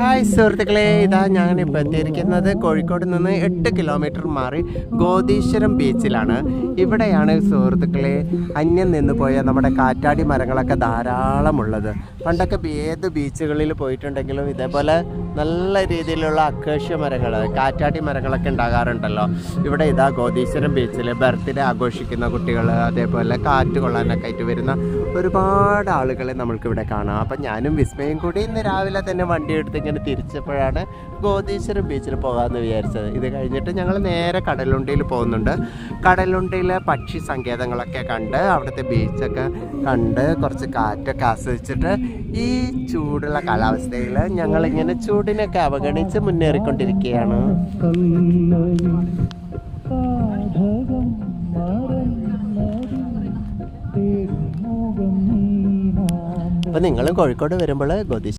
Hi സുഹൃത്തുക്കളെ, ഇതാ ഞാനിപ്പോൾ എത്തിയിരിക്കുന്നത് കോഴിക്കോട് നിന്ന് 8 കിലോമീറ്റർ മാറി ഗോദീശ്വരം ബീച്ചിലാണ്. ഇവിടെയാണ് സുഹൃത്തുക്കളെ അന്യം നിന്ന് പോയ നമ്മുടെ കാറ്റാടി മരങ്ങളൊക്കെ ധാരാളമുള്ളത്. പണ്ടൊക്കെ ഏത് ബീച്ചുകളിൽ പോയിട്ടുണ്ടെങ്കിലും ഇതേപോലെ നല്ല രീതിയിലുള്ള അക്കേഷ്യ മരങ്ങൾ, കാറ്റാടി മരങ്ങളൊക്കെ ഉണ്ടാകാറുണ്ടല്ലോ. ഇവിടെ ഇതാ ഗോദീശ്വരം ബീച്ചിൽ ബർത്ത്ഡേ ആഘോഷിക്കുന്ന കുട്ടികൾ, അതേപോലെ കാറ്റ് കൊള്ളാനൊക്കെ ആയിട്ട് വരുന്ന ഒരുപാട് ആളുകളെ നമ്മൾക്കിവിടെ കാണാം. അപ്പം ഞാനും വിസ്മയും കൂടി ഇന്ന് രാവിലെ തന്നെ വണ്ടി എടുത്ത് ഇങ്ങനെ തിരിച്ചപ്പോഴാണ് ഗോദീശ്വരം ബീച്ചിൽ പോകാമെന്ന് വിചാരിച്ചത്. ഇത് കഴിഞ്ഞിട്ട് ഞങ്ങൾ നേരെ കടലുണ്ടിയിൽ പോകുന്നുണ്ട്. കടലുണ്ടിയിലെ പക്ഷി സങ്കേതങ്ങളൊക്കെ കണ്ട് അവിടുത്തെ ബീച്ചൊക്കെ കണ്ട് കുറച്ച് കാറ്റൊക്കെ ആസ്വദിച്ചിട്ട് ഈ ചൂടുള്ള കാലാവസ്ഥയിൽ ഞങ്ങളിങ്ങനെ ചൂടിനൊക്കെ അവഗണിച്ച് മുന്നേറിക്കൊണ്ടിരിക്കുകയാണ്. അപ്പോൾ നിങ്ങളും കോഴിക്കോട് വരുമ്പോൾ ഗോദീശ്വരം